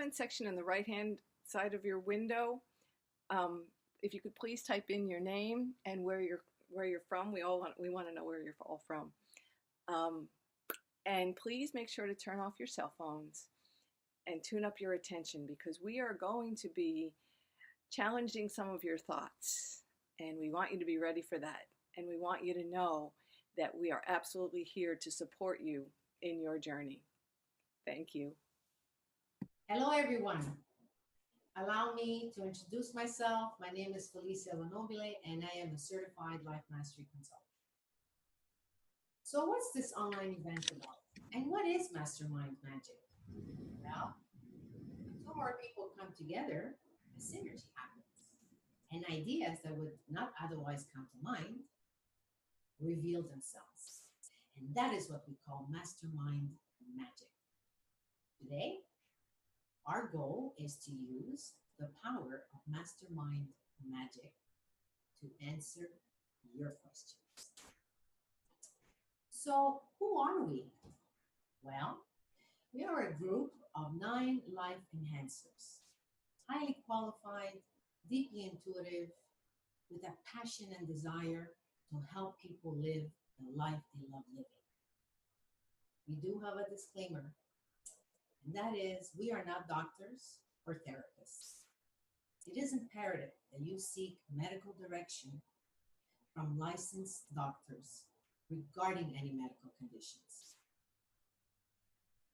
comment section in the right-hand side of your window, if you could please type in your name and where you're from. We want to know where you're all from. And please make sure to turn off your cell phones and tune up your attention, because we are going to be challenging some of your thoughts, and we want you to be ready for that. And we want you to know that we are absolutely here to support you in your journey. Thank you. Hello, everyone. Allow me to introduce myself. My name is Felicia Lanobile, and I am a certified life mastery consultant. So what's this online event about? And what is Mastermind Magic? Well, when two more people come together, a synergy happens. And ideas that would not otherwise come to mind reveal themselves. And that is what we call Mastermind Magic. Today, our goal is to use the power of Mastermind Magic to answer your questions. So, who are we? Well, we are a group of 9 life enhancers, highly qualified, deeply intuitive, with a passion and desire to help people live the life they love living. We do have a disclaimer, and that is we are not doctors or therapists. It is imperative that you seek medical direction from licensed doctors regarding any medical conditions.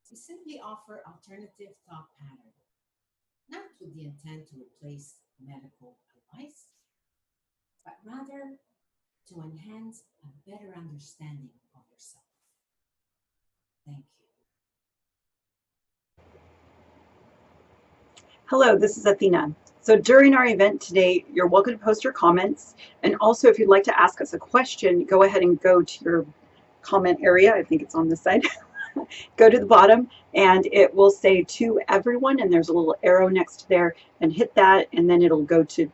We simply offer alternative thought pattern, not with the intent to replace medical advice, but rather to enhance a better understanding of yourself. Thank you. Hello, this is Athena. So during our event today, you're welcome to post your comments. And also, if you'd like to ask us a question, go ahead and go to your comment area. I think it's on this side. Go to the bottom and it will say to everyone, and there's a little arrow next there, and hit that, and then it'll go to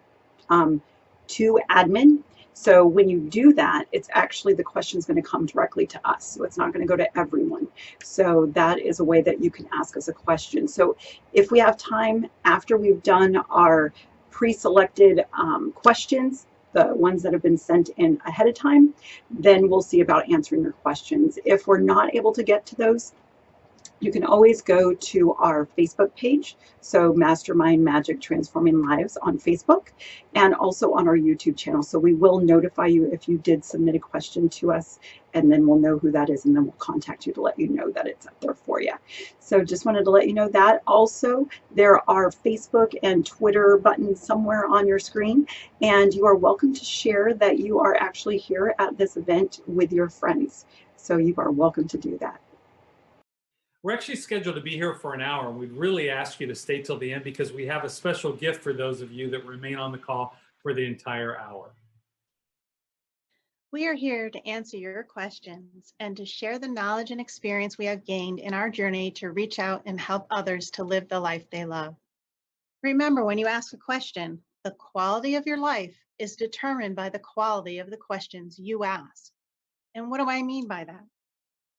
admin. So when you do that, it's actually the question is going to come directly to us. So it's not going to go to everyone. So that is a way that you can ask us a question. So if we have time after we've done our pre-selected questions, the ones that have been sent in ahead of time, then we'll see about answering your questions. If we're not able to get to those, you can always go to our Facebook page, so Mastermind Magic Transforming Lives on Facebook, and also on our YouTube channel. So we will notify you if you did submit a question to us, and then we'll know who that is, and then we'll contact you to let you know that it's up there for you. So just wanted to let you know that. Also, there are Facebook and Twitter buttons somewhere on your screen, and you are welcome to share that you are actually here at this event with your friends. So you are welcome to do that. We're actually scheduled to be here for an hour. We'd really ask you to stay till the end because we have a special gift for those of you that remain on the call for the entire hour. We are here to answer your questions and to share the knowledge and experience we have gained in our journey to reach out and help others to live the life they love. Remember, when you ask a question, the quality of your life is determined by the quality of the questions you ask. And what do I mean by that?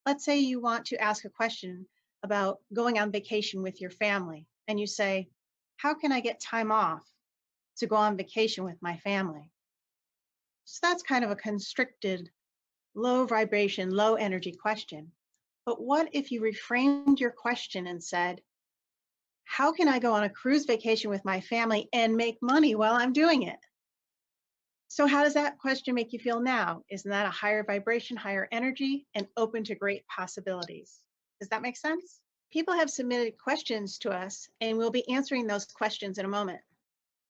Let's say you want to ask a question about going on vacation with your family, and you say, how can I get time off to go on vacation with my family? So that's kind of a constricted, low vibration, low energy question. But what if you reframed your question and said, how can I go on a cruise vacation with my family and make money while I'm doing it? So how does that question make you feel now? Isn't that a higher vibration, higher energy, and open to great possibilities? Does that make sense? People have submitted questions to us, and we'll be answering those questions in a moment.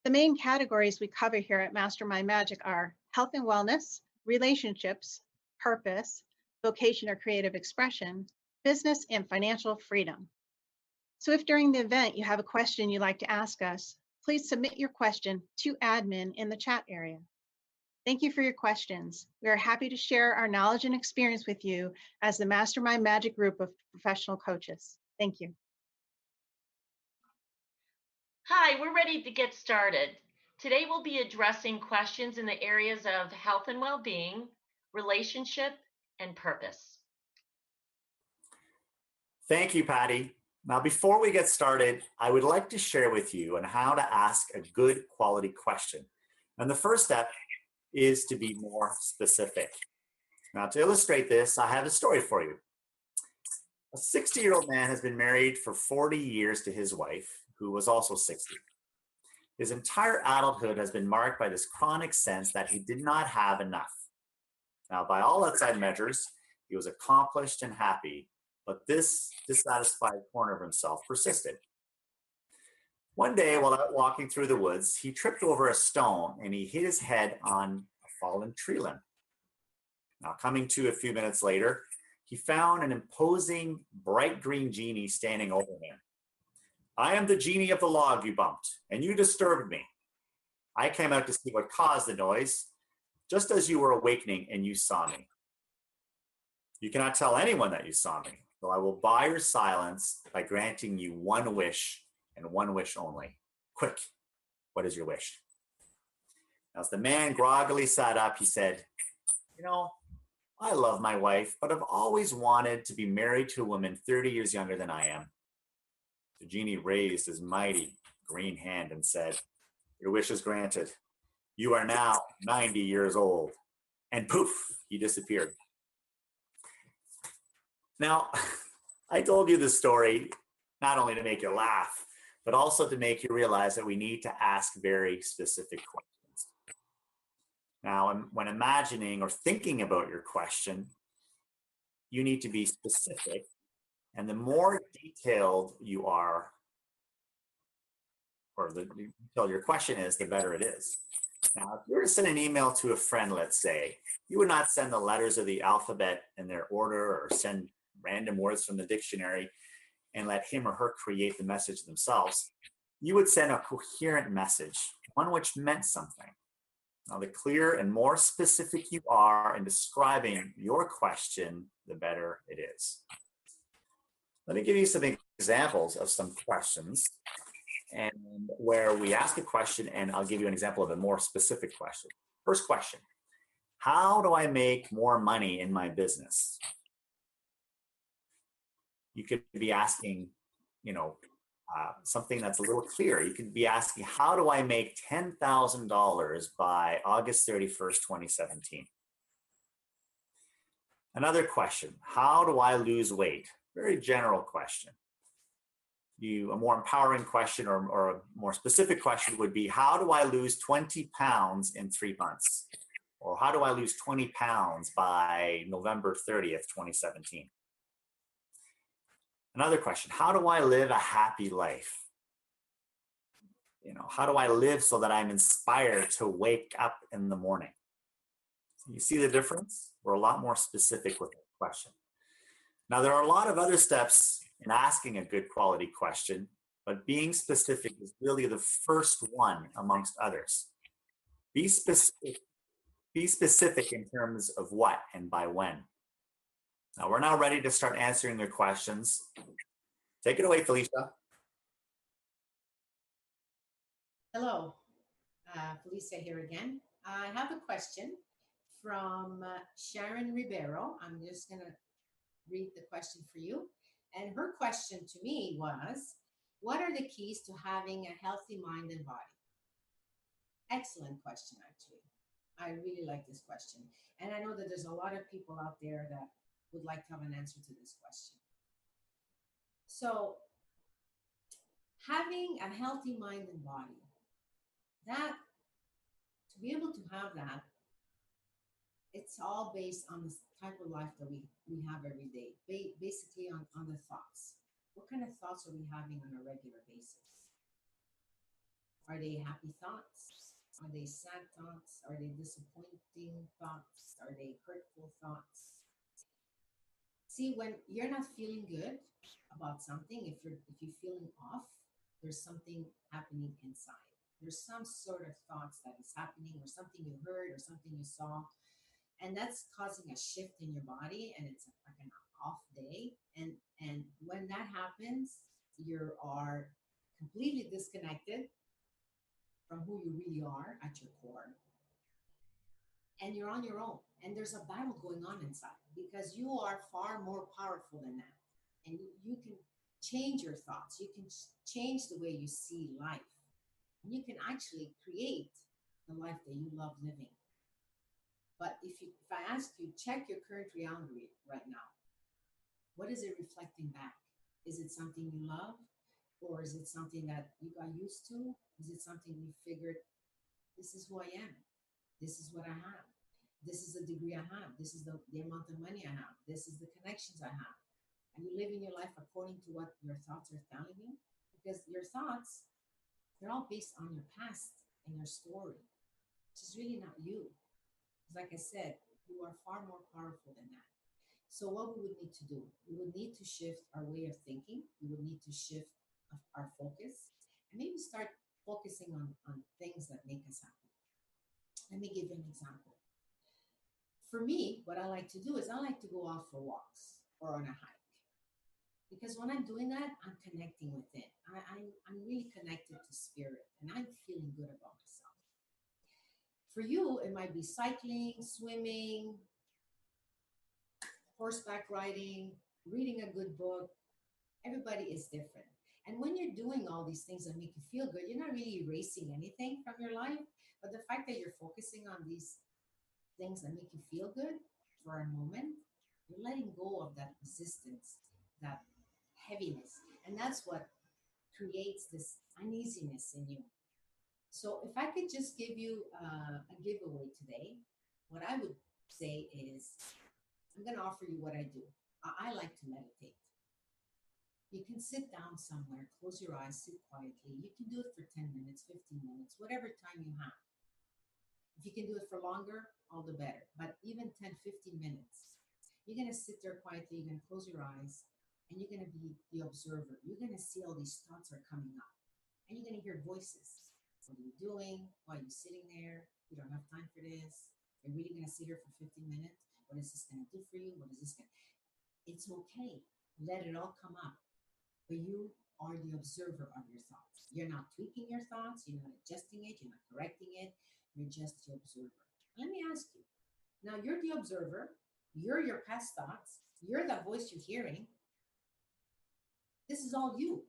The main categories we cover here at Mastermind Magic are health and wellness, relationships, purpose, vocation or creative expression, business, and financial freedom. So if during the event you have a question you'd like to ask us, please submit your question to admin in the chat area. Thank you for your questions. We are happy to share our knowledge and experience with you as the Mastermind Magic group of professional coaches. Thank you. Hi, we're ready to get started. Today we'll be addressing questions in the areas of health and well-being, relationship, and purpose. Thank you, Patty. Now, before we get started, I would like to share with you on how to ask a good quality question. And the first step is to be more specific. Now, to illustrate this, I have a story for you. A 60-year-old man has been married for 40 years to his wife, who was also 60. His entire adulthood has been marked by this chronic sense that he did not have enough. Now, by all outside measures, he was accomplished and happy, but this dissatisfied corner of himself persisted. One day, while out walking through the woods, he tripped over a stone and he hit his head on a fallen tree limb. Now, coming to a few minutes later, he found an imposing bright green genie standing over him. "I am the genie of the log you bumped, and you disturbed me. I came out to see what caused the noise, just as you were awakening and you saw me. You cannot tell anyone that you saw me, so I will buy your silence by granting you one wish and one wish only. Quick, what is your wish?" Now, as the man groggily sat up, he said, "You know, I love my wife, but I've always wanted to be married to a woman 30 years younger than I am." The genie raised his mighty green hand and said, "Your wish is granted. You are now 90 years old." And poof, he disappeared. Now, I told you this story not only to make you laugh, but also to make you realize that we need to ask very specific questions. Now, when imagining or thinking about your question, you need to be specific. And the more detailed you are, or the detailed your question is, the better it is. Now, if you were to send an email to a friend, let's say, you would not send the letters of the alphabet in their order or send random words from the dictionary and let him or her create the message themselves. You would send a coherent message, one which meant something. Now, the clearer and more specific you are in describing your question, the better it is. Let me give you some examples of some questions and where we ask a question, and I'll give you an example of a more specific question. First question: how do I make more money in my business? You could be asking, something that's a little clearer. You could be asking, how do I make $10,000 by August 31st, 2017? Another question: how do I lose weight? Very general question. A more empowering question or a more specific question would be, how do I lose 20 pounds in 3 months? Or how do I lose 20 pounds by November 30th, 2017? Another question: how do I live a happy life? How do I live so that I'm inspired to wake up in the morning? You see the difference? We're a lot more specific with the question. Now, there are a lot of other steps in asking a good quality question, but being specific is really the first one amongst others. Be specific in terms of what and by when. Now, we're now ready to start answering their questions. Take it away, Felicia. Hello, Felicia here again. I have a question from Sharon Ribeiro. I'm just going to read the question for you. And her question to me was, what are the keys to having a healthy mind and body? Excellent question, actually. I really like this question. And I know that there's a lot of people out there that would like to have an answer to this question. So, having a healthy mind and body, that, to be able to have that, it's all based on the type of life that we have every day, basically on the thoughts. What kind of thoughts are we having on a regular basis? Are they happy thoughts? Are they sad thoughts? Are they disappointing thoughts? Are they hurtful thoughts? See, when you're not feeling good about something, if you're feeling off, there's something happening inside. There's some sort of thoughts that is happening, or something you heard, or something you saw, and that's causing a shift in your body, and it's like an off day. And when that happens, you are completely disconnected from who you really are at your core, and you're on your own, and there's a battle going on inside, because you are far more powerful than that, and you can change your thoughts. You can change the way you see life. And you can actually create the life that you love living. But if I ask you, check your current reality right now. What is it reflecting back? Is it something you love? Or is it something that you got used to? Is it something you figured, this is who I am? This is what I have. This is the degree I have. This is the amount of money I have. This is the connections I have. Are you living your life according to what your thoughts are telling you? Because your thoughts, they're all based on your past and your story, which is really not you. Because like I said, you are far more powerful than that. So what we would need to do, we would need to shift our way of thinking. We would need to shift our focus and maybe start focusing on things that make us happy. Let me give you an example. For me, what I like to do is I like to go out for walks or on a hike. Because when I'm doing that, I'm connecting with it. I'm really connected to spirit and I'm feeling good about myself. For you, it might be cycling, swimming, horseback riding, reading a good book. Everybody is different. And when you're doing all these things that make you feel good, you're not really erasing anything from your life. But the fact that you're focusing on these things that make you feel good for a moment, you're letting go of that resistance, that heaviness. And that's what creates this uneasiness in you. So if I could just give you a giveaway today, what I would say is I'm going to offer you what I do. I like to meditate. You can sit down somewhere, close your eyes, sit quietly. You can do it for 10 minutes, 15 minutes, whatever time you have. If you can do it for longer, all the better. But even 10, 15 minutes, you're going to sit there quietly, you're going to close your eyes, and you're going to be the observer. You're going to see all these thoughts are coming up. And you're going to hear voices. What are you doing? Why are you sitting there? You don't have time for this. You're really going to sit here for 15 minutes? What is this going to do for you? What is this going to... It's okay. Let it all come up. But you are the observer of your thoughts. You're not tweaking your thoughts. You're not adjusting it. You're not correcting it. You're just the observer. Let me ask you. Now, you're the observer. You're your past thoughts. You're the voice you're hearing. This is all you.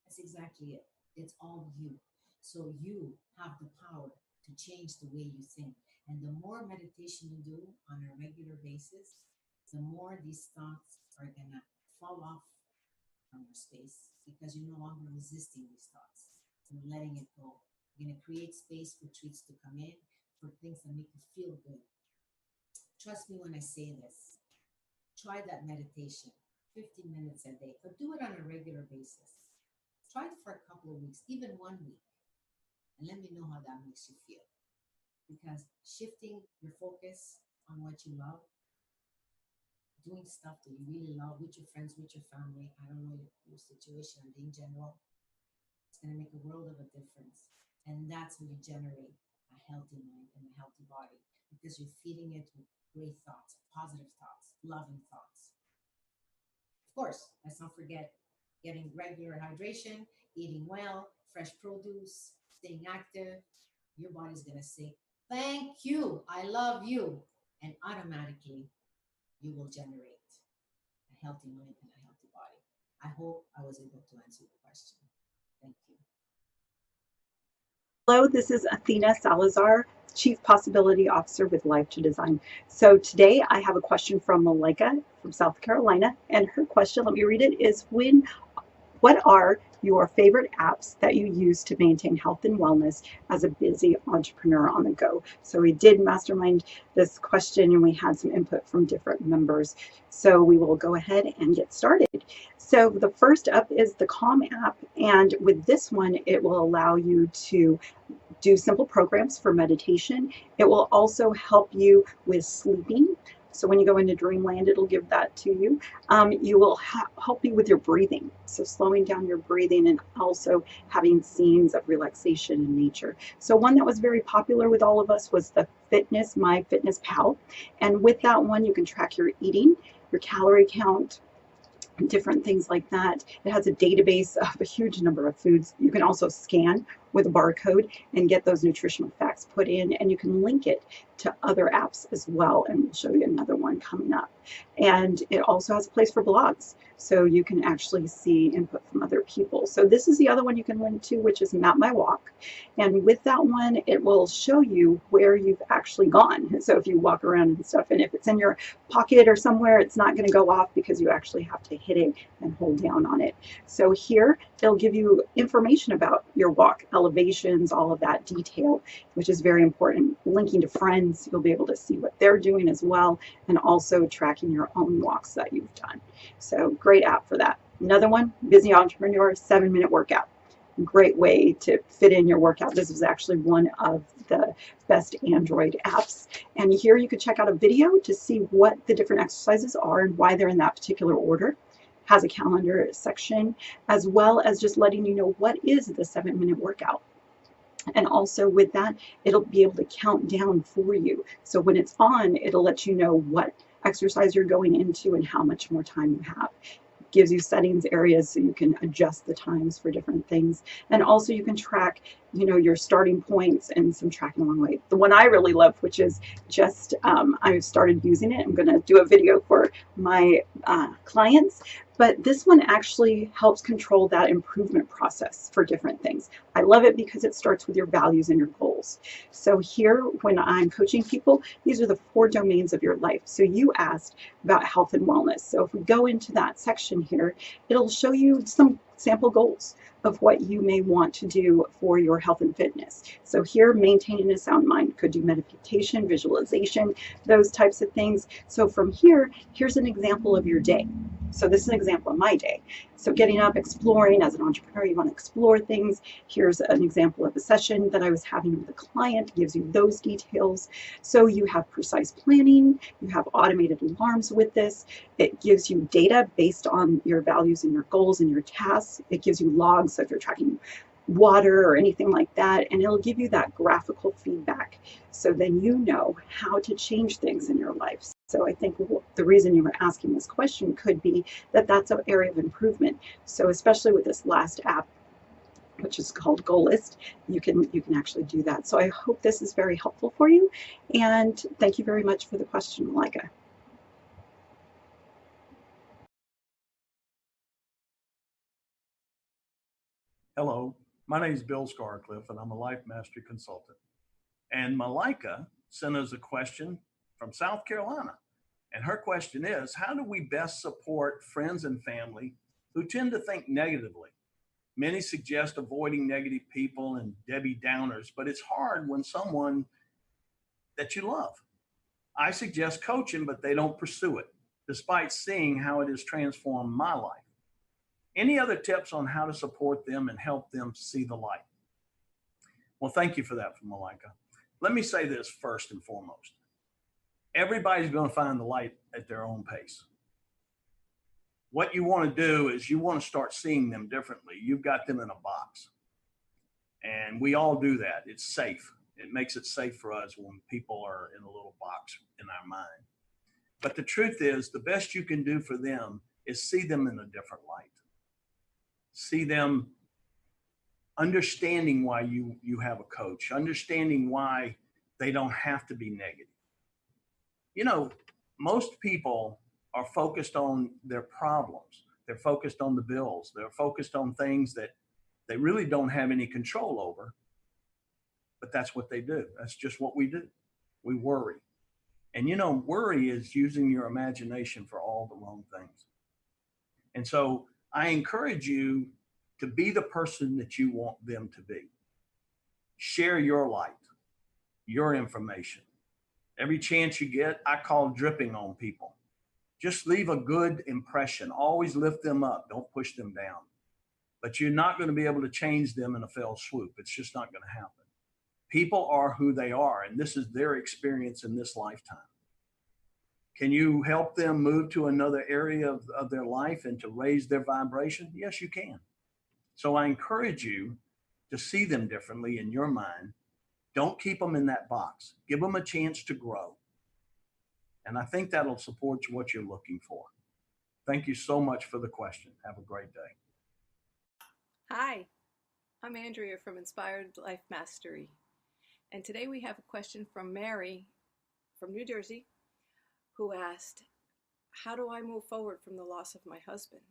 That's exactly it. It's all you. So you have the power to change the way you think. And the more meditation you do on a regular basis, the more these thoughts are going to fall off from your space because you're no longer resisting these thoughts. You're letting it go. You're going to create space for treats to come in, for things that make you feel good. Trust me when I say this. Try that meditation, 15 minutes a day, but do it on a regular basis. Try it for a couple of weeks, even 1 week, and let me know how that makes you feel. Because shifting your focus on what you love, doing stuff that you really love with your friends, with your family, I don't know your situation, I'm being general, it's going to make a world of a difference. And that's when you generate a healthy mind and a healthy body because you're feeding it with great thoughts, positive thoughts, loving thoughts. Of course, let's not forget getting regular hydration, eating well, fresh produce, staying active. Your body's going to say, thank you, I love you. And automatically, you will generate a healthy mind and a healthy body. I hope I was able to answer your question. Thank you. Hello, this is Athena Salazar, Chief Possibility Officer with Life to Design. So today I have a question from Malika from South Carolina, and her question, let me read it, is what are your favorite apps that you use to maintain health and wellness as a busy entrepreneur on the go? So we did mastermind this question and we had some input from different members. So we will go ahead and get started. So the first up is the Calm app. And with this one, it will allow you to do simple programs for meditation. It will also help you with sleeping. So when you go into dreamland, it'll give that to you. You will help you with your breathing. So slowing down your breathing and also having scenes of relaxation in nature. So one that was very popular with all of us was the MyFitnessPal. And with that one, you can track your eating, your calorie count, different things like that. It has a database of a huge number of foods. You can also scan with a barcode and get those nutritional facts put in, and you can link it to other apps as well, and we'll show you another one coming up. And it also has a place for blogs, so you can actually see input from other people. So this is the other one you can link to, which is Map My Walk, and with that one it will show you where you've actually gone. So if you walk around and stuff, and if it's in your pocket or somewhere, it's not going to go off because you actually have to hit it and hold down on it. So here it'll give you information about your walk, elevations, all of that detail, which is very important. Linking to friends, you'll be able to see what they're doing as well, and also tracking your own walks that you've done. So great app for that. Another one, Busy Entrepreneur 7-minute workout. Great way to fit in your workout. This is actually one of the best Android apps. And here you could check out a video to see what the different exercises are and why they're in that particular order. Has a calendar section, as well as just letting you know what is the 7-minute workout. And also with that, it'll be able to count down for you. So when it's on, it'll let you know what exercise you're going into and how much more time you have. Gives you settings areas so you can adjust the times for different things, and also you can track your starting points and some tracking along the way. The one I really love, which is just I've started using it, I'm going to do a video for my clients, but this one actually helps control that improvement process for different things. I love it because it starts with your values and your goals. So here, when I'm coaching people, these are the 4 domains of your life. So you asked about health and wellness. So if we go into that section here, it'll show you some sample goals of what you may want to do for your health and fitness. So here, maintaining a sound mind, could do meditation, visualization, those types of things. So from here, here's an example of your day. So this is an example of my day. So getting up, exploring. As an entrepreneur, you want to explore things. Here's an example of a session that I was having with a client, gives you those details. So you have precise planning, you have automated alarms with this. It gives you data based on your values and your goals and your tasks. It gives you logs, so if you're tracking water or anything like that, and it'll give you that graphical feedback. So then you know how to change things in your life. So I think the reason you were asking this question could be that that's an area of improvement. So especially with this last app, which is called Goal List, you can actually do that. So I hope this is very helpful for you, and thank you very much for the question, Malika. Hello, my name is Bill Scarcliffe, and I'm a Life Mastery Consultant. And Malika sent us a question from South Carolina. And her question is, how do we best support friends and family who tend to think negatively? Many suggest avoiding negative people and Debbie Downers, but it's hard when someone that you love. I suggest coaching, but they don't pursue it, despite seeing how it has transformed my life. Any other tips on how to support them and help them see the light? Well, thank you for that from Malika. Let me say this first and foremost. Everybody's going to find the light at their own pace. What you want to do is you want to start seeing them differently. You've got them in a box. And we all do that. It's safe. It makes it safe for us when people are in a little box in our mind. But the truth is, the best you can do for them is see them in a different light. See them understanding why you have a coach, understanding why they don't have to be negative. Most people are focused on their problems. They're focused on the bills. They're focused on things that they really don't have any control over, but that's what they do. That's just what we do. We worry. And worry is using your imagination for all the wrong things. And so I encourage you to be the person that you want them to be. Share your light, your information. Every chance you get, I call dripping on people. Just leave a good impression. Always lift them up. Don't push them down. But you're not going to be able to change them in a fell swoop. It's just not going to happen. People are who they are, and this is their experience in this lifetime. Can you help them move to another area of their life and to raise their vibration? Yes, you can. So I encourage you to see them differently in your mind. Don't keep them in that box. Give them a chance to grow. And I think that'll support what you're looking for. Thank you so much for the question. Have a great day. Hi, I'm Andrea from Inspired Life Mastery. And today we have a question from Mary from New Jersey who asked, how do I move forward from the loss of my husband?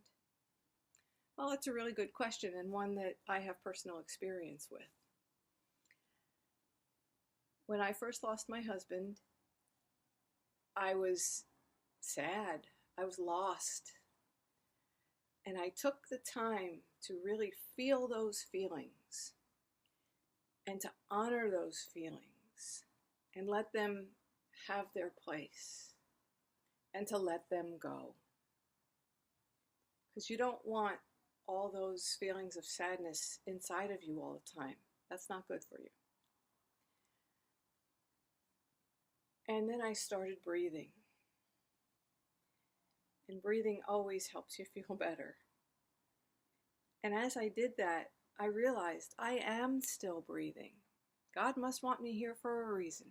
Well, it's a really good question and one that I have personal experience with. When I first lost my husband, I was sad. I was lost. And I took the time to really feel those feelings and to honor those feelings and let them have their place and to let them go. Because you don't want all those feelings of sadness inside of you all the time. That's not good for you. And then I started breathing. And breathing always helps you feel better. And as I did that, I realized I am still breathing. God must want me here for a reason.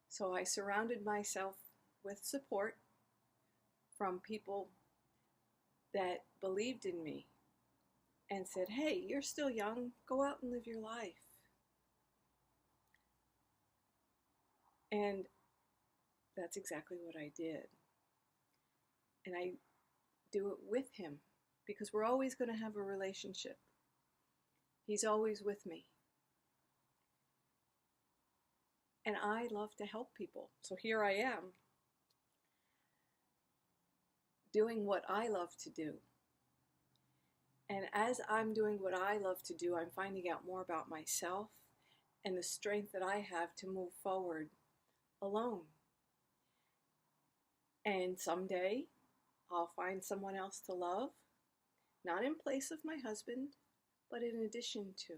So I surrounded myself with support from people that believed in me and said, hey, you're still young, go out and live your life. And that's exactly what I did. And I do it with him because we're always going to have a relationship. He's always with me. And I love to help people. So here I am doing what I love to do. And as I'm doing what I love to do, I'm finding out more about myself and the strength that I have to move forward alone. And someday I'll find someone else to love, not in place of my husband, but in addition to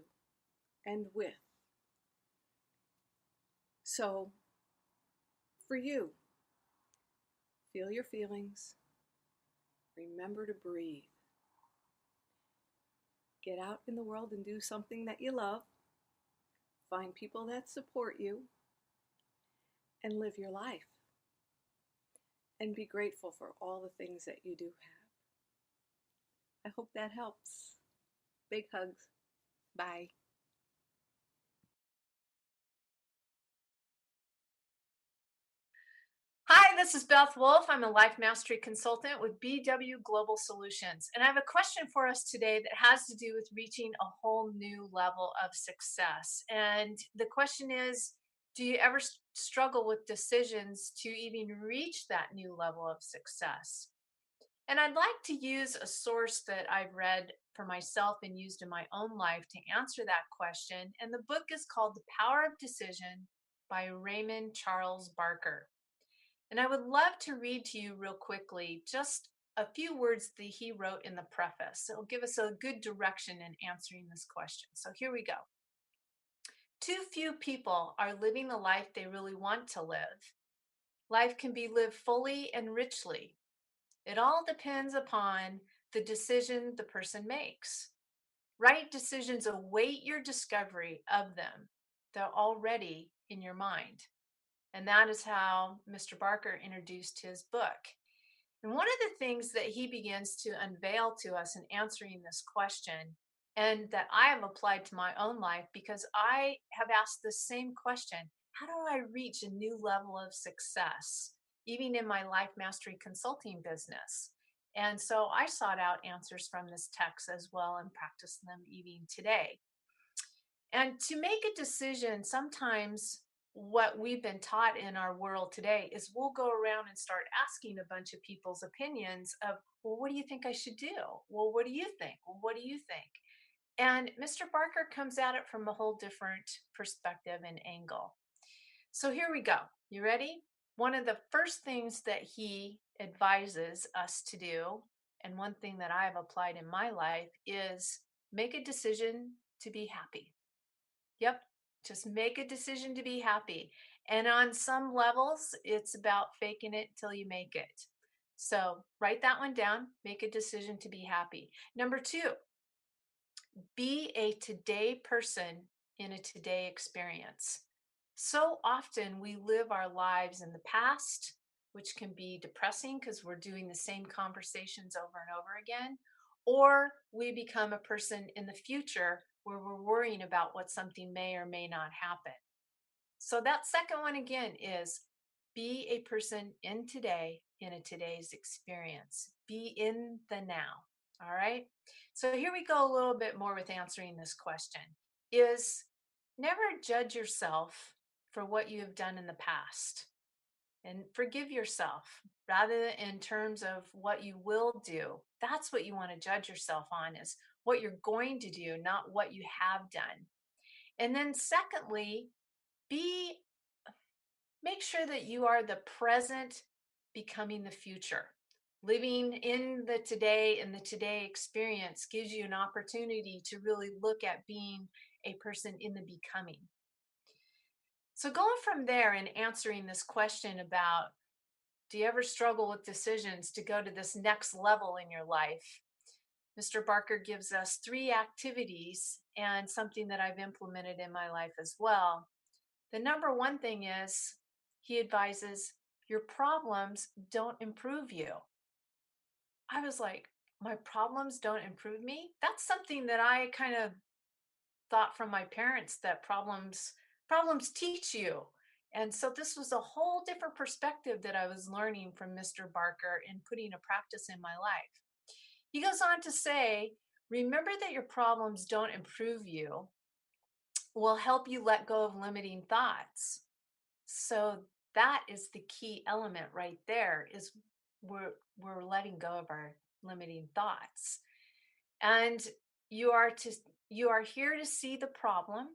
and with. So, for you, feel your feelings, remember to breathe. Get out in the world and do something that you love, find people that support you, and live your life. And be grateful for all the things that you do have. I hope that helps. Big hugs. Bye. Hi, this is Beth Wolf. I'm a life mastery consultant with BW Global Solutions. And I have a question for us today that has to do with reaching a whole new level of success. And the question is, do you ever struggle with decisions to even reach that new level of success? And I'd like to use a source that I've read for myself and used in my own life to answer that question. And the book is called The Power of Decision by Raymond Charles Barker. And I would love to read to you real quickly just a few words that he wrote in the preface. It'll give us a good direction in answering this question. So here we go. Too few people are living the life they really want to live. Life can be lived fully and richly. It all depends upon the decision the person makes. Right decisions await your discovery of them. They're already in your mind. And that is how Mr. Barker introduced his book. And one of the things that he begins to unveil to us in answering this question, and that I have applied to my own life because I have asked the same question: how do I reach a new level of success, even in my life mastery consulting business? And so I sought out answers from this text as well and practice them even today. And to make a decision, sometimes what we've been taught in our world today is we'll go around and start asking a bunch of people's opinions of, well, what do you think I should do? Well, what do you think? Well, what do you think? And Mr. Barker comes at it from a whole different perspective and angle. So here we go. You ready? One of the first things that he advises us to do, and one thing that I have applied in my life, is make a decision to be happy. Yep, just make a decision to be happy. And on some levels, it's about faking it till you make it. So write that one down, make a decision to be happy. Number 2, be a today person in a today experience. So often we live our lives in the past, which can be depressing because we're doing the same conversations over and over again, or we become a person in the future where we're worrying about what something may or may not happen. So that second one again is be a person in today, in a today's experience. Be in the now. All right. So here we go a little bit more with answering this question is never judge yourself for what you have done in the past and forgive yourself rather than in terms of what you will do. That's what you want to judge yourself on is what you're going to do, not what you have done. And then secondly, make sure that you are the present becoming the future. Living in the today and the today experience gives you an opportunity to really look at being a person in the becoming. So going from there and answering this question about, do you ever struggle with decisions to go to this next level in your life? Mr. Barker gives us 3 activities and something that I've implemented in my life as well. The number one thing is he advises your problems don't improve you. I was like, my problems don't improve me? That's something that I kind of thought from my parents that problems teach you. And so this was a whole different perspective that I was learning from Mr. Barker and putting a practice in my life. He goes on to say, remember that your problems don't improve you will help you let go of limiting thoughts. So that is the key element right there is we're letting go of our limiting thoughts. And you are here to see the problem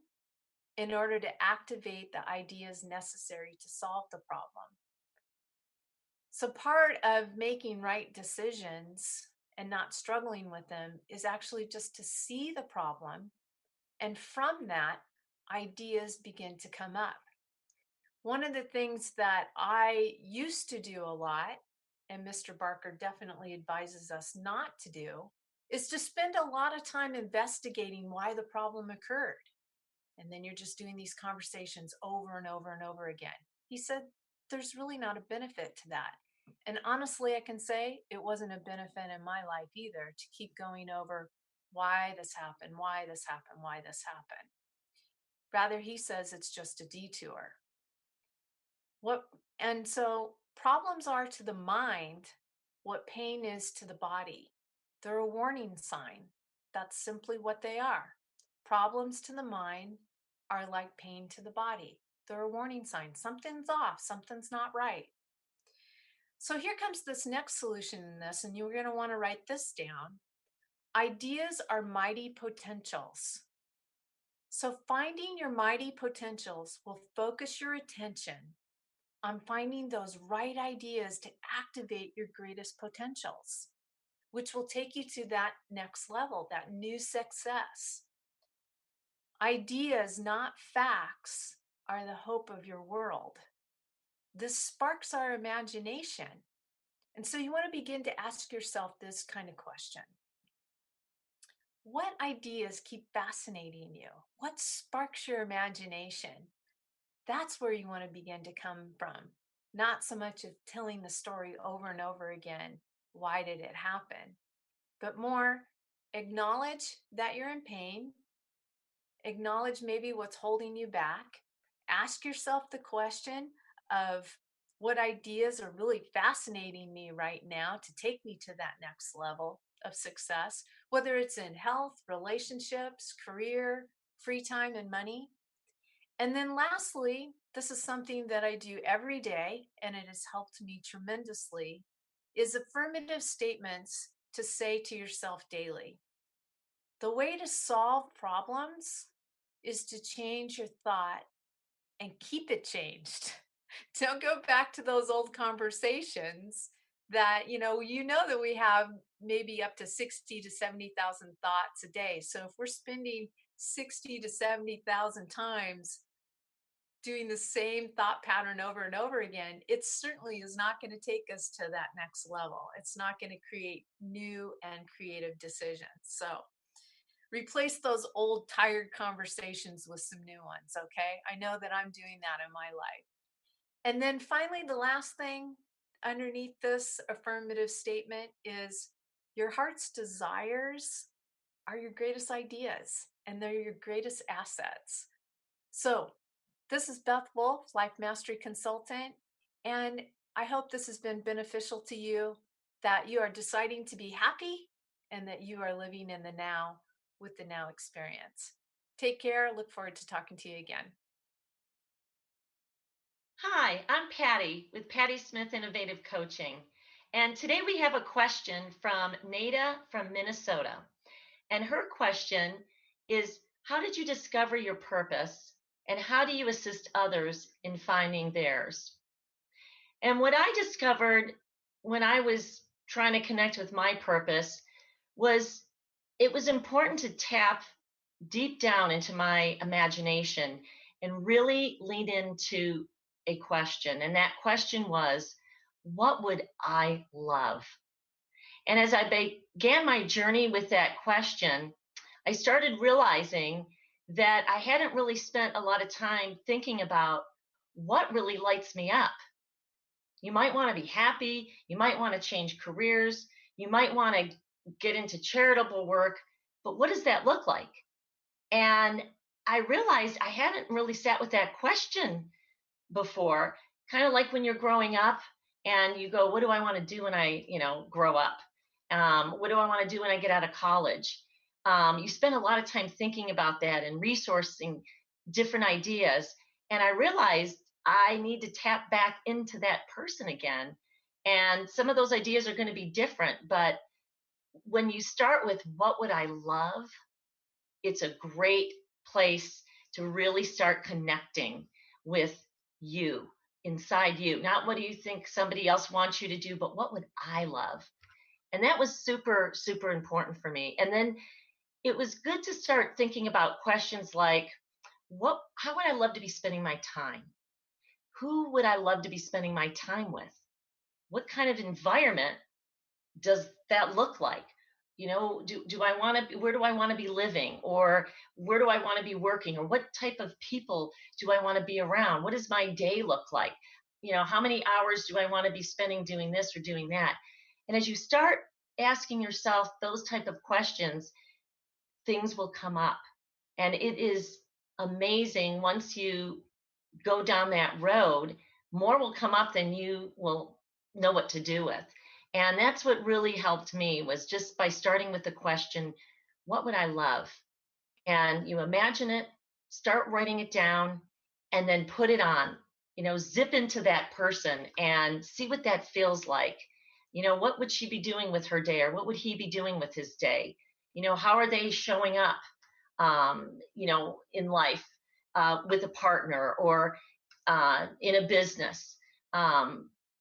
in order to activate the ideas necessary to solve the problem. So part of making right decisions and not struggling with them is actually just to see the problem. And from that, ideas begin to come up. One of the things that I used to do a lot, and Mr. Barker definitely advises us not to do, is to spend a lot of time investigating why the problem occurred. And then you're just doing these conversations over and over and over again. He said, there's really not a benefit to that. And honestly, I can say it wasn't a benefit in my life either to keep going over why this happened, why this happened, why this happened. Rather, he says it's just a detour. And so problems are to the mind what pain is to the body. They're a warning sign. That's simply what they are. Problems to the mind are like pain to the body. They're a warning sign. Something's off, something's not right. So here comes this next solution in this, and you're going to want to write this down. Ideas are mighty potentials. So finding your mighty potentials will focus your attention on finding those right ideas to activate your greatest potentials, which will take you to that next level, that new success. Ideas, not facts, are the hope of your world. This sparks our imagination. And so you want to begin to ask yourself this kind of question. What ideas keep fascinating you? What sparks your imagination? That's where you want to begin to come from. Not so much of telling the story over and over again. Why did it happen? But more acknowledge that you're in pain. Acknowledge maybe what's holding you back. Ask yourself the question of what ideas are really fascinating me right now to take me to that next level of success, whether it's in health, relationships, career, free time, and money. And then lastly, this is something that I do every day, and it has helped me tremendously, is affirmative statements to say to yourself daily. The way to solve problems is to change your thought and keep it changed. Don't go back to those old conversations that, you know that we have maybe up to 60 to 70,000 thoughts a day. So if we're spending 60 to 70,000 times doing the same thought pattern over and over again, it certainly is not going to take us to that next level. It's not going to create new and creative decisions. So replace those old tired conversations with some new ones, okay? I know that I'm doing that in my life. And then finally, the last thing underneath this affirmative statement is Your heart's desires are your greatest ideas, and they're your greatest assets. So, this is Beth Wolf, Life Mastery Consultant, and I hope this has been beneficial to you, that you are deciding to be happy and that you are living in the now with the now experience. Take care. Look forward to talking to you again. Hi, I'm Patty with Patty Smith Innovative Coaching. And today we have a question from Nada from Minnesota. And her question is, how did you discover your purpose? And how do you assist others in finding theirs? And what I discovered when I was trying to connect with my purpose was it was important to tap deep down into my imagination and really lean into a question. And that question was, what would I love? And as I began my journey with that question, I started realizing that I hadn't really spent a lot of time thinking about what really lights me up. You might want to be happy. You might want to change careers. You might want to get into charitable work. But what does that look like? And I realized I hadn't really sat with that question before, kind of like when you're growing up and you go, what do I want to do when I, grow up? What do I want to do when I get out of college? You spend a lot of time thinking about that and resourcing different ideas. And I realized I need to tap back into that person again. And some of those ideas are going to be different. But when you start with what would I love, it's a great place to really start connecting with you, inside you. Not what do you think somebody else wants you to do, but what would I love? And that was super, super important for me. And then it was good to start thinking about questions like, how would I love to be spending my time? Who would I love to be spending my time with? What kind of environment does that look like? Do I want to, where do I want to be living? Or where do I want to be working? Or what type of people do I want to be around? What does my day look like? How many hours do I want to be spending doing this or doing that? And as you start asking yourself those type of questions, things will come up. And it is amazing once you go down that road, more will come up than you will know what to do with. And that's what really helped me, was just by starting with the question, what would I love? And you imagine it, start writing it down, and then put it on, zip into that person and see what that feels like. What would she be doing with her day, or what would he be doing with his day? How are they showing up, in life, with a partner, or in a business,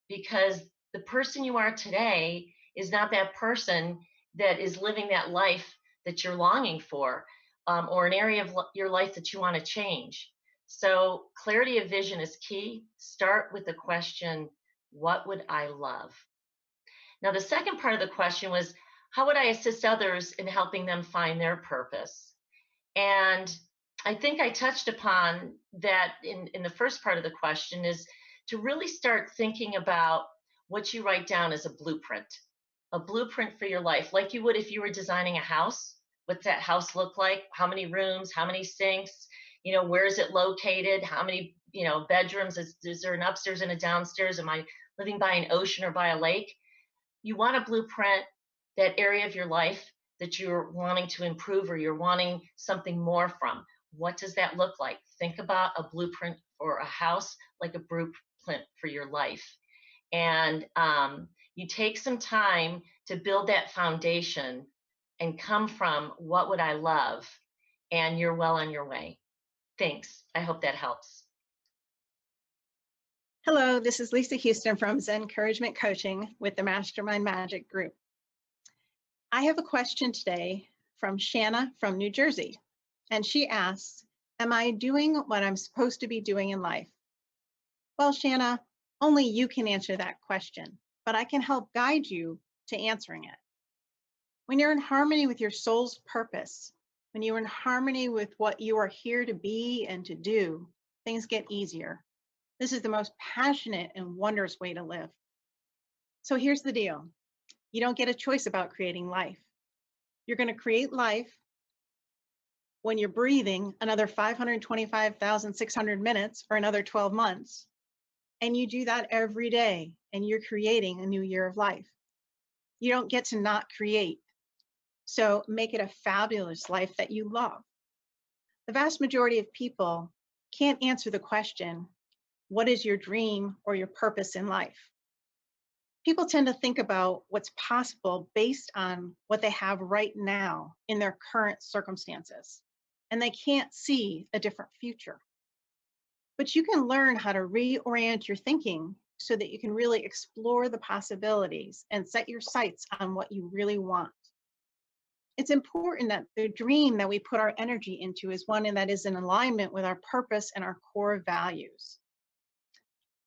because the person you are today is not that person that is living that life that you're longing for, or an area of your life that you want to change. So clarity of vision is key. Start with the question, what would I love? Now, the second part of the question was, how would I assist others in helping them find their purpose? And I think I touched upon that in the first part of the question, is to really start thinking about what you write down as a blueprint for your life, like you would if you were designing a house. What's that house look like? How many rooms? How many sinks? Where is it located? How many, bedrooms? Is there an upstairs and a downstairs? Am I living by an ocean or by a lake? You want to blueprint that area of your life that you're wanting to improve, or you're wanting something more from. What does that look like? Think about a blueprint for a house like a blueprint for your life. And you take some time to build that foundation and come from what would I love, and you're well on your way. Thanks. I hope that helps. Hello, this is Lisa Houston from Zen Encouragement Coaching with the Mastermind Magic Group. I have a question today from Shanna from New Jersey, and she asks, am I doing what I'm supposed to be doing in life? Well, Shanna, only you can answer that question, but I can help guide you to answering it. When you're in harmony with your soul's purpose, when you're in harmony with what you are here to be and to do, things get easier. This is the most passionate and wondrous way to live. So here's the deal. You don't get a choice about creating life. You're going to create life when you're breathing another 525,600 minutes or another 12 months. And you do that every day, and you're creating a new year of life. You don't get to not create. So make it a fabulous life that you love. The vast majority of people can't answer the question, what is your dream or your purpose in life? People tend to think about what's possible based on what they have right now in their current circumstances, and they can't see a different future. But you can learn how to reorient your thinking so that you can really explore the possibilities and set your sights on what you really want. It's important that the dream that we put our energy into is one that is in alignment with our purpose and our core values.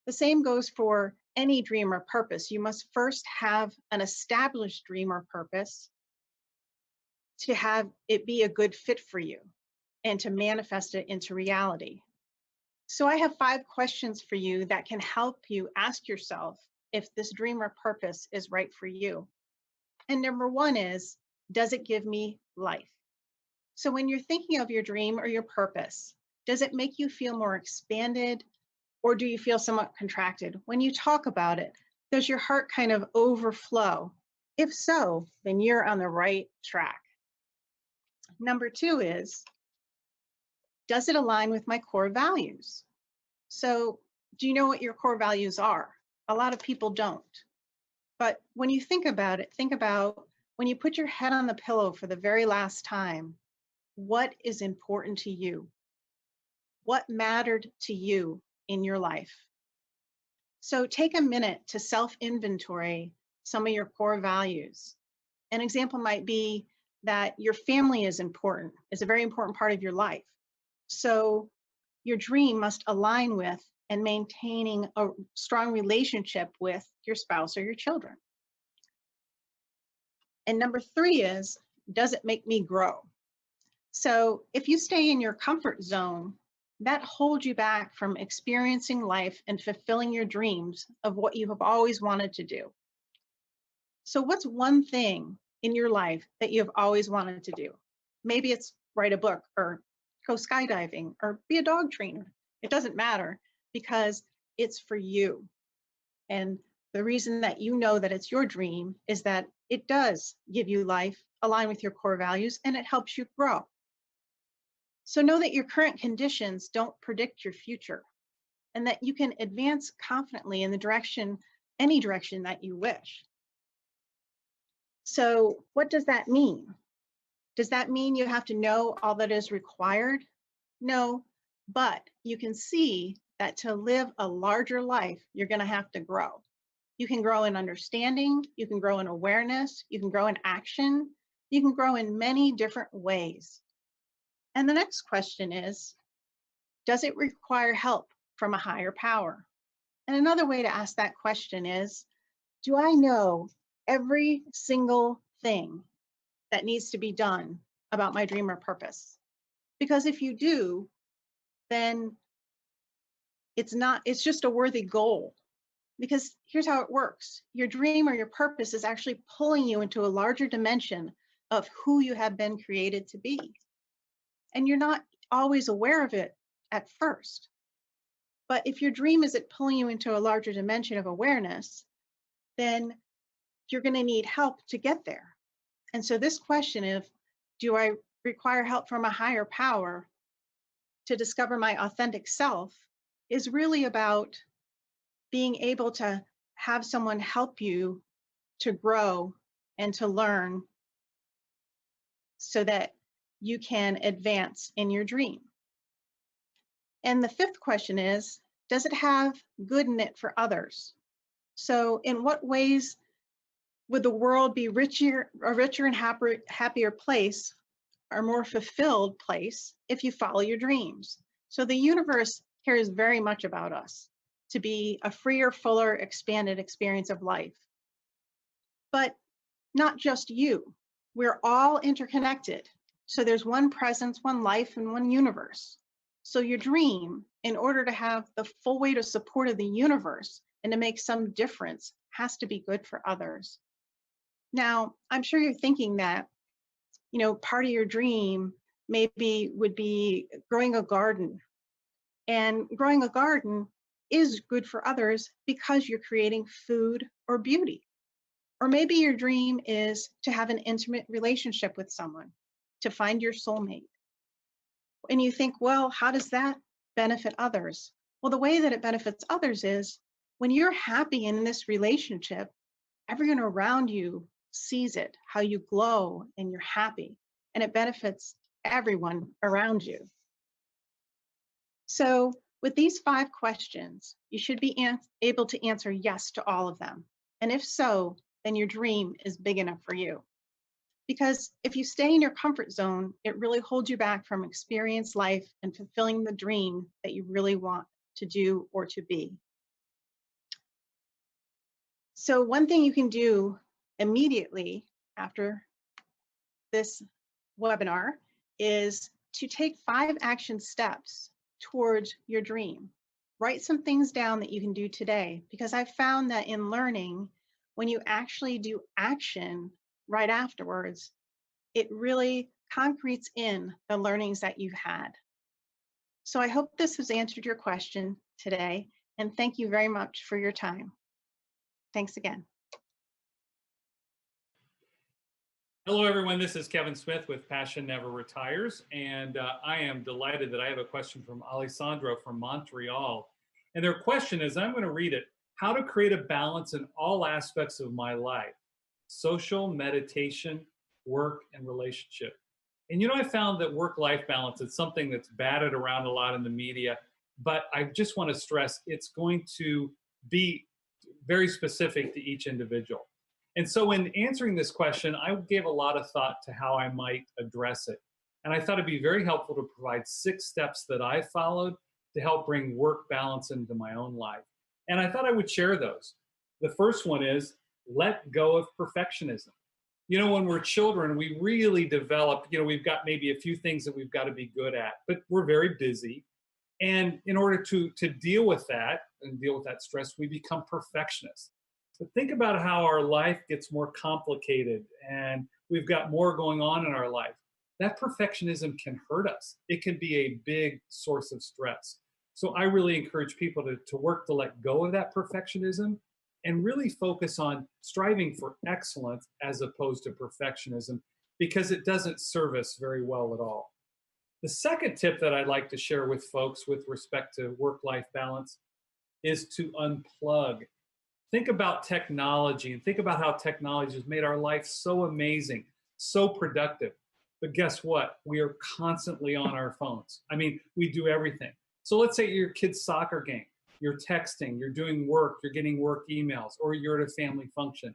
The same goes for any dream or purpose. You must first have an established dream or purpose to have it be a good fit for you and to manifest it into reality. So I have 5 questions for you that can help you ask yourself if this dream or purpose is right for you. And number 1 is, does it give me life? So when you're thinking of your dream or your purpose, does it make you feel more expanded, or do you feel somewhat contracted? When you talk about it, does your heart kind of overflow? If so, then you're on the right track. Number 2 is, does it align with my core values? So do you know what your core values are? A lot of people don't. But when you think about it, think about when you put your head on the pillow for the very last time, what is important to you? What mattered to you in your life? So take a minute to self-inventory some of your core values. An example might be that your family is important, is a very important part of your life. So your dream must align with and maintaining a strong relationship with your spouse or your children. And number 3 is, does it make me grow? So if you stay in your comfort zone, that holds you back from experiencing life and fulfilling your dreams of what you have always wanted to do. So what's one thing in your life that you have always wanted to do? Maybe it's write a book or go skydiving or be a dog trainer. It doesn't matter because it's for you. And the reason that you know that it's your dream is that it does give you life, align with your core values, and it helps you grow. So know that your current conditions don't predict your future and that you can advance confidently in the direction, any direction that you wish. So what does that mean? Does that mean you have to know all that is required? No, but you can see that to live a larger life, you're going to have to grow. You can grow in understanding, you can grow in awareness, you can grow in action, you can grow in many different ways. And the next question is, does it require help from a higher power? And another way to ask that question is, do I know every single thing that needs to be done about my dream or purpose? Because if you do, then it's just a worthy goal. Because here's how it works. Your dream or your purpose is actually pulling you into a larger dimension of who you have been created to be. And you're not always aware of it at first. But if your dream is pulling you into a larger dimension of awareness, then you're going to need help to get there. And so this question of, do I require help from a higher power to discover my authentic self, is really about being able to have someone help you to grow and to learn so that you can advance in your dream. And the 5th question is, does it have good in it for others? So in what ways would the world be a richer and happier place, or more fulfilled place, if you follow your dreams? So the universe cares very much about us to be a freer, fuller, expanded experience of life. But not just you. We're all interconnected. So there's one presence, one life, and one universe. So your dream, in order to have the full weight of support of the universe and to make some difference, has to be good for others. Now, I'm sure you're thinking that, part of your dream maybe would be growing a garden. And growing a garden is good for others because you're creating food or beauty. Or maybe your dream is to have an intimate relationship with someone, to find your soulmate. And you think, well, how does that benefit others? Well, the way that it benefits others is when you're happy in this relationship, everyone around you sees it, how you glow and you're happy, and it benefits everyone around you. So, with these 5 questions, you should be able to answer yes to all of them. And if so, then your dream is big enough for you. Because if you stay in your comfort zone, it really holds you back from experience life and fulfilling the dream that you really want to do or to be. So, one thing you can do immediately after this webinar is to take 5 action steps towards your dream. Write some things down that you can do today, because I've found that in learning, when you actually do action right afterwards, it really concretes in the learnings that you've had. So I hope this has answered your question today, and thank you very much for your time. Thanks again. Hello, everyone. This is Kevin Smith with Passion Never Retires, and I am delighted that I have a question from Alessandro from Montreal. And their question is, I'm going to read it, how to create a balance in all aspects of my life, social, meditation, work, and relationship. And I found that work-life balance is something that's batted around a lot in the media, but I just want to stress it's going to be very specific to each individual. And so in answering this question, I gave a lot of thought to how I might address it. And I thought it'd be very helpful to provide 6 steps that I followed to help bring work balance into my own life. And I thought I would share those. The first one is let go of perfectionism. When we're children, we really develop, we've got maybe a few things that we've got to be good at, but we're very busy. And in order to deal with that and deal with that stress, we become perfectionists. But think about how our life gets more complicated and we've got more going on in our life. That perfectionism can hurt us. It can be a big source of stress. So I really encourage people to work to let go of that perfectionism and really focus on striving for excellence as opposed to perfectionism, because it doesn't serve us very well at all. The second tip that I'd like to share with folks with respect to work-life balance is to unplug. Think about technology and think about how technology has made our life so amazing, so productive. But guess what? We are constantly on our phones. I mean, we do everything. So let's say your kid's soccer game, you're texting, you're doing work, you're getting work emails, or you're at a family function.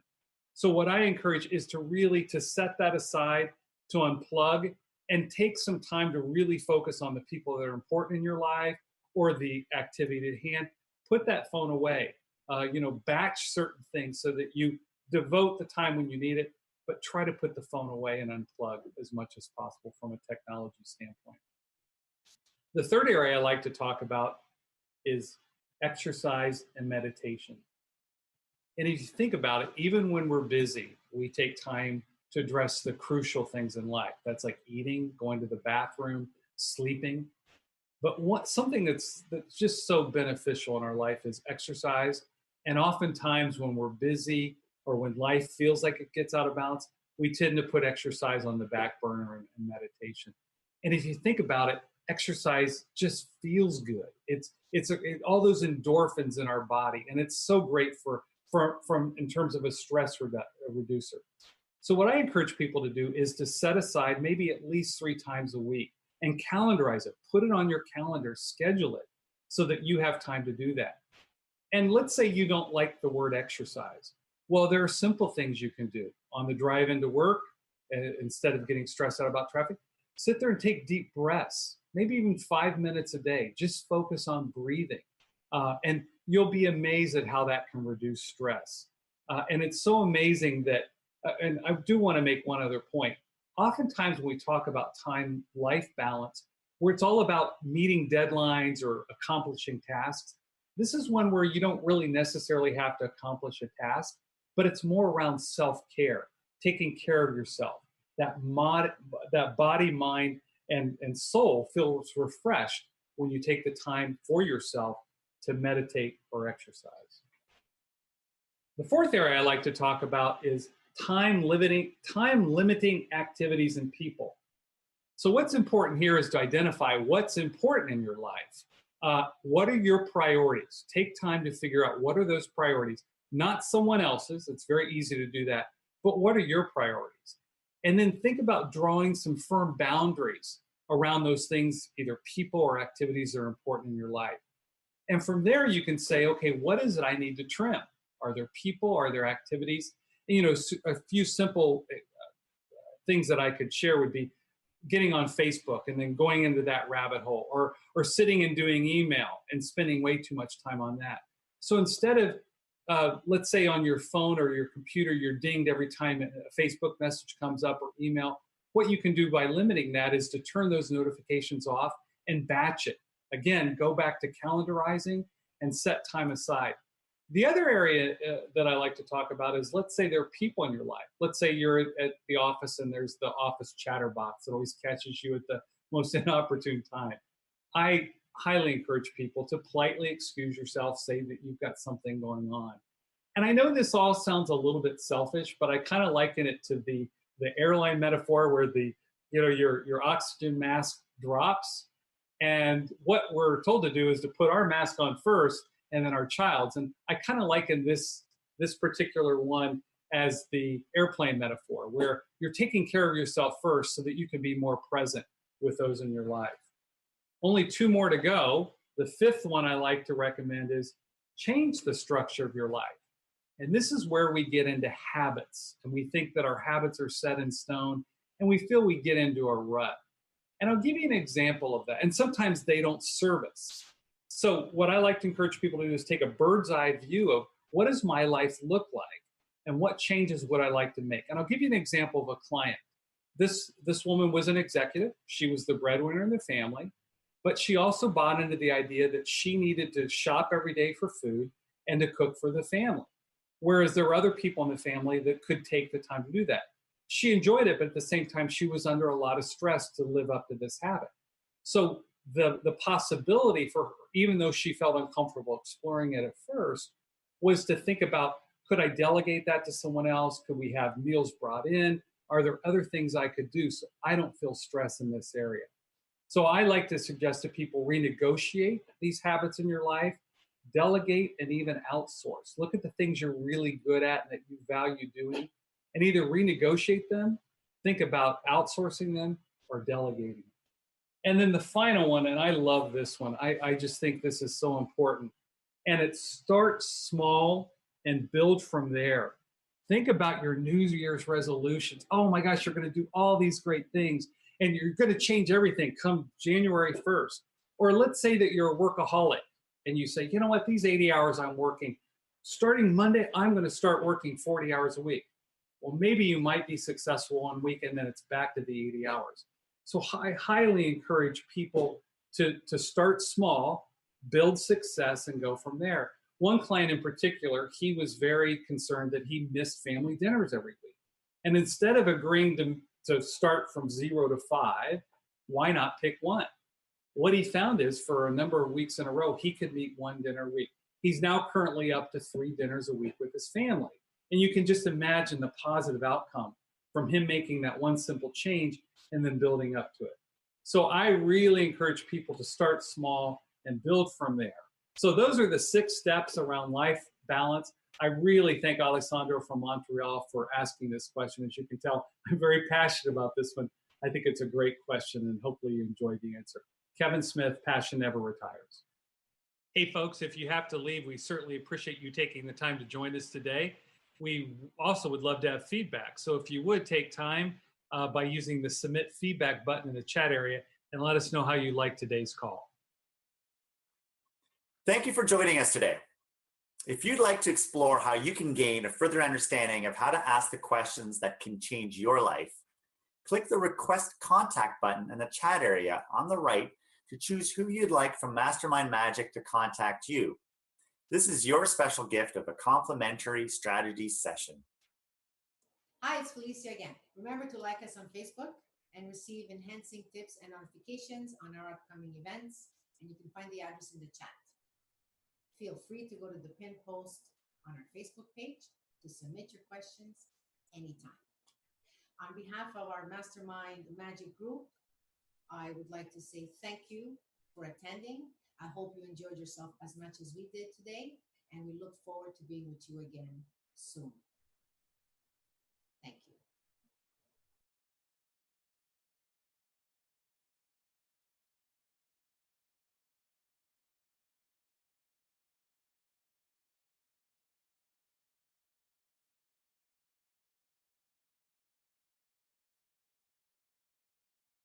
So what I encourage is to set that aside, to unplug, and take some time to really focus on the people that are important in your life or the activity at hand. Put that phone away. Batch certain things so that you devote the time when you need it, but try to put the phone away and unplug as much as possible from a technology standpoint. The third area I like to talk about is exercise and meditation. And if you think about it, even when we're busy, we take time to address the crucial things in life. That's like eating, going to the bathroom, sleeping. But something that's just so beneficial in our life is exercise. And oftentimes when we're busy or when life feels like it gets out of balance, we tend to put exercise on the back burner and meditation. And if you think about it, exercise just feels good. It's all those endorphins in our body, and it's so great from in terms of a stress reducer. So what I encourage people to do is to set aside maybe at least 3 times a week and calendarize it. Put it on your calendar, schedule it so that you have time to do that. And let's say you don't like the word exercise. Well, there are simple things you can do. On the drive into work, instead of getting stressed out about traffic, sit there and take deep breaths, maybe even 5 minutes a day. Just focus on breathing. And you'll be amazed at how that can reduce stress. And it's so amazing that, and I do want to make one other point. Oftentimes when we talk about time-life balance, where it's all about meeting deadlines or accomplishing tasks, this is one where you don't really necessarily have to accomplish a task, but it's more around self-care. taking care of yourself. That body, mind, and soul feels refreshed when you take the time for yourself to meditate or exercise. The fourth area I like to talk about is time limiting activities and people. So what's important here is to identify what's important in your life. What are your priorities? Take time to figure out what are those priorities, not someone else's. It's very easy to do that, but what are your priorities? And then think about drawing some firm boundaries around those things, either people or activities that are important in your life. And from there, you can say, okay, what is it I need to trim? Are there people? Are there activities? You know, a few simple things that I could share would be getting on Facebook and then going into that rabbit hole, or sitting and doing email and spending way too much time on that. So instead of, let's say on your phone or your computer, you're dinged every time a Facebook message comes up or email, what you can do by limiting that is to turn those notifications off and batch it. Again, go back to calendarizing and set time aside. The other area that I like to talk about is, let's say there are people in your life. Let's say you're at the office and there's the office chatterbox that always catches you at the most inopportune time. I highly encourage people to politely excuse yourself, say that you've got something going on. And I know this all sounds a little bit selfish, but I kind of liken it to the airline metaphor where your oxygen mask drops. And what we're told to do is to put our mask on first and then our child's. And I kind of liken this particular one as the airplane metaphor, where you're taking care of yourself first so that you can be more present with those in your life. Only 2 more to go. The fifth one I like to recommend is change the structure of your life. And this is where we get into habits. And we think that our habits are set in stone, and we feel we get into a rut. And I'll give you an example of that. And sometimes they don't serve us. So what I like to encourage people to do is take a bird's eye view of what does my life look like and what changes would I like to make. And I'll give you an example of a client. This woman was an executive. She was the breadwinner in the family, but she also bought into the idea that she needed to shop every day for food and to cook for the family. Whereas there were other people in the family that could take the time to do that. She enjoyed it, but at the same time, she was under a lot of stress to live up to this habit. So the possibility for her, even though she felt uncomfortable exploring it at first, was to think about, could I delegate that to someone else? Could we have meals brought in? Are there other things I could do so I don't feel stress in this area? So I like to suggest to people renegotiate these habits in your life, delegate, and even outsource. Look at the things you're really good at and that you value doing, and either renegotiate them, think about outsourcing them, or delegating them. And then the final one, and I love this one, I just think this is so important, and it starts small and build from there. Think about your New Year's resolutions. Oh my gosh, you're going to do all these great things, and you're going to change everything come January 1st. Or let's say that you're a workaholic, and you say, you know what, these 80 hours I'm working, starting Monday, I'm going to start working 40 hours a week. Well, maybe you might be successful one week, and then it's back to the 80 hours. So I highly encourage people to start small, build success, and go from there. One client in particular, he was very concerned that he missed family dinners every week. And instead of agreeing to start from 0 to 5, why not pick 1? What he found is for a number of weeks in a row, he could meet 1 dinner a week. He's now currently up to 3 dinners a week with his family. And you can just imagine the positive outcome from him making that one simple change and then building up to it. So I really encourage people to start small and build from there. So those are the 6 steps around life balance. I really thank Alessandro from Montreal for asking this question. As you can tell, I'm very passionate about this one. I think it's a great question, and hopefully you enjoyed the answer. Kevin Smith, Passion Never Retires. Hey folks, if you have to leave, we certainly appreciate you taking the time to join us today. We also would love to have feedback. So if you would take time by using the submit feedback button in the chat area and let us know how you liked today's call. Thank you for joining us today. If you'd like to explore how you can gain a further understanding of how to ask the questions that can change your life, click the Request Contact button in the chat area on the right to choose who you'd like from Mastermind Magic to contact you. This is your special gift of a complimentary strategy session. Hi, it's Felicia again. Remember to like us on Facebook and receive enhancing tips and notifications on our upcoming events. And you can find the address in the chat. Feel free to go to the pinned post on our Facebook page to submit your questions anytime. On behalf of our Mastermind Magic Group, I would like to say thank you for attending. I hope you enjoyed yourself as much as we did today, and we look forward to being with you again soon. Thank you.